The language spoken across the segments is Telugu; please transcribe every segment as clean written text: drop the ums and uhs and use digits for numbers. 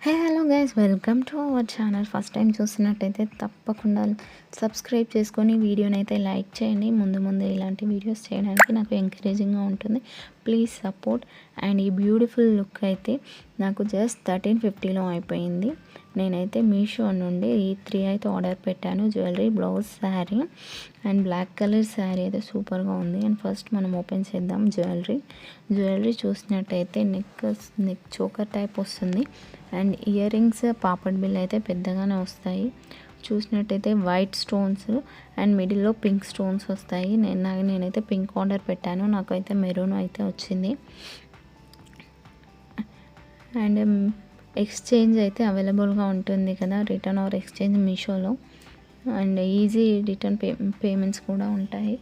Hello guys, welcome to our channel. First time చూస్తున్నట్టయితే తప్పకుండా సబ్స్క్రైబ్ చేసుకొని వీడియోని అయితే లైక్ చేయండి. ముందు ఇలాంటి వీడియోస్ చేయడానికి నాకు ఎంకరేజింగ్గా ఉంటుంది. Please support. అండ్ ఈ బ్యూటిఫుల్ లుక్ అయితే నాకు జస్ట్ 1350లో అయిపోయింది. నేనైతే మీషో నుండి ఈ 3 అయితే ఆర్డర్ పెట్టాను. Jewellery, blouse, sari and black colour sari అయితే సూపర్గా ఉంది. అండ్ ఫస్ట్ మనం ఓపెన్ చేద్దాం. జ్యువెలరీ చూసినట్టయితే నెక్ చోకర్ టైప్ వస్తుంది. అండ్ ఇయర్ రింగ్స్ పాపడ్ బిల్ అయితే పెద్దగానే వస్తాయి. చూసినట్టయితే వైట్ స్టోన్స్ అండ్ మిడిల్లో పింక్ స్టోన్స్ వస్తాయి. నేనైతే పింక్ ఆర్డర్ పెట్టాను. నాకైతే మెరూన్ అయితే వచ్చింది. అండ్ ఎక్స్చేంజ్ అయితే అవైలబుల్గా ఉంటుంది కదా, రిటర్న్ ఆర్ ఎక్స్చేంజ్ మీషోలో. అండ్ ఈజీ రిటర్న్ పేమెంట్స్ కూడా ఉంటాయి.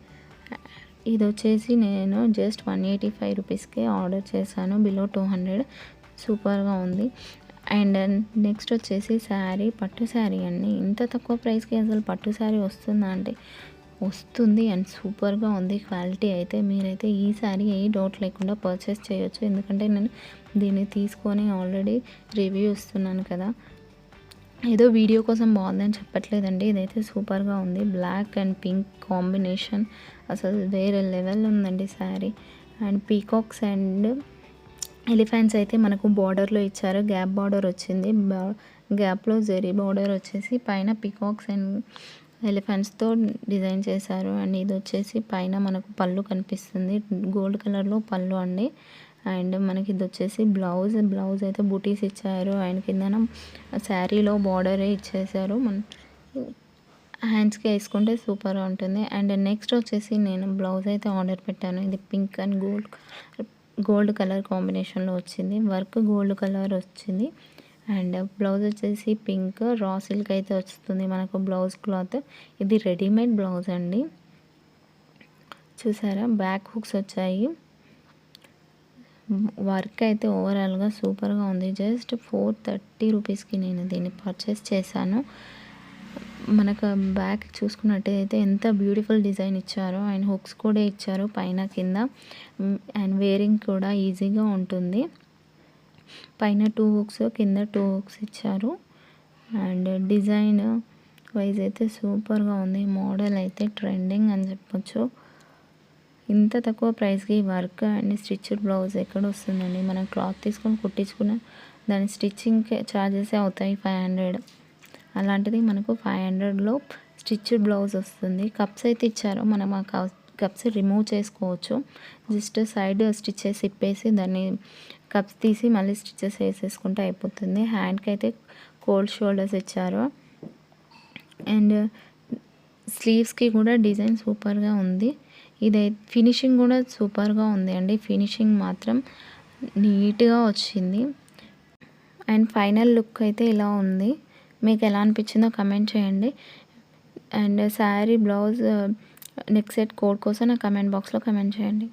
ఇది వచ్చేసి నేను జస్ట్ 185 రూపీస్కే ఆర్డర్ చేశాను, బిలో 200. సూపర్గా ఉంది. అండ్ నెక్స్ట్ వచ్చేసి శారీ, పట్టు శారీ అండి. ఇంత తక్కువ ప్రైస్కి అసలు పట్టు శారీ వస్తుందా అంటే వస్తుంది. అండ్ సూపర్గా ఉంది క్వాలిటీ అయితే. మీరైతే ఈ శారీ ఏ డౌట్ లేకుండా పర్చేస్ చేయొచ్చు, ఎందుకంటే నేను దీన్ని తీసుకొని ఆల్రెడీ రివ్యూ ఇస్తున్నాను కదా. ఏదో వీడియో కోసం బాగుందని చెప్పట్లేదండి, ఇదైతే సూపర్గా ఉంది. బ్లాక్ అండ్ పింక్ కాంబినేషన్ అసలు వేరే లెవెల్ ఉందండి sari. And peacocks and elephants అయితే మనకు బార్డర్లో ఇచ్చారు. గ్యాప్ బార్డర్ వచ్చింది. గ్యాప్లో జెరీ బార్డర్ వచ్చేసి పైన పీకాక్స్ అండ్ ఎలిఫెంట్స్తో డిజైన్ చేశారు. అండ్ ఇది వచ్చేసి పైన మనకు పళ్ళు కనిపిస్తుంది, గోల్డ్ కలర్లో పళ్ళు అండి. అండ్ మనకి ఇది వచ్చేసి బ్లౌజ్ అయితే బూటీస్ ఇచ్చారు. అండ్ కిందన శారీలో బార్డరే ఇచ్చేసారు. మన హ్యాండ్స్కి వేసుకుంటే సూపర్గా ఉంటుంది. అండ్ నెక్స్ట్ వచ్చేసి నేను బ్లౌజ్ అయితే ఆర్డర్ పెట్టాను. ఇది పింక్ అండ్ గోల్డ్ కలర్ కాంబినేషన్లో వచ్చింది. వర్క్ గోల్డ్ కలర్ వచ్చింది. అండ్ బ్లౌజ్ వచ్చేసి పింక్ రా సిల్క్ అయితే వస్తుంది మనకు బ్లౌజ్ క్లాత్. ఇది రెడీమేడ్ బ్లౌజ్ అండి. చూసారా, బ్యాక్ హుక్స్ వచ్చాయి. వర్క్ అయితే ఓవరాల్గా సూపర్గా ఉంది. జస్ట్ 430 రూపీస్కి నేను దీన్ని పర్చేస్ చేశాను. మనకు బ్యాక్ చూసుకున్నట్టయితే ఎంత బ్యూటిఫుల్ డిజైన్ ఇచ్చారో. అండ్ హుక్స్ కూడా ఇచ్చారు పైన కింద. అండ్ వేరింగ్ కూడా ఈజీగా ఉంటుంది. పైన 2 హుక్స్, కింద 2 హుక్స్ ఇచ్చారు. అండ్ డిజైన్ వైజ్ అయితే సూపర్గా ఉంది. మోడల్ అయితే ట్రెండింగ్ అని చెప్పొచ్చు. ఇంత తక్కువ ప్రైస్కి వర్క్ అండ్ స్టిచ్డ్ బ్లౌజ్ ఎక్కడ వస్తుందండి. మనం క్లాత్ తీసుకొని కుట్టించుకున్న దాని స్టిచ్చింగ్ ఛార్జెస్ అవుతాయి 500. అలాంటిది మనకు 500లో స్టిచ్డ్ బ్లౌజ్ వస్తుంది. కప్స్ అయితే ఇచ్చారు, మనం ఆ కప్స్ రిమూవ్ చేసుకోవచ్చు. జస్ట్ సైడ్ స్టిచ్చెస్ ఇప్పేసి దాన్ని కప్స్ తీసి మళ్ళీ స్టిచ్చెస్ వేసేసుకుంటే అయిపోతుంది. హ్యాండ్కి అయితే కోల్డ్ షోల్డర్స్ ఇచ్చారు. అండ్ స్లీవ్స్కి కూడా డిజైన్ సూపర్గా ఉంది. ఇది ఫినిషింగ్ కూడా సూపర్గా ఉంది అండి. ఫినిషింగ్ మాత్రం నీట్గా వచ్చింది. అండ్ ఫైనల్ లుక్ అయితే ఇలా ఉంది. మీకు ఎలా అనిపించిందో కమెంట్ చేయండి. And sari, blouse, neck set code కోసం నా కమెంట్ బాక్స్లో కమెంట్ చేయండి.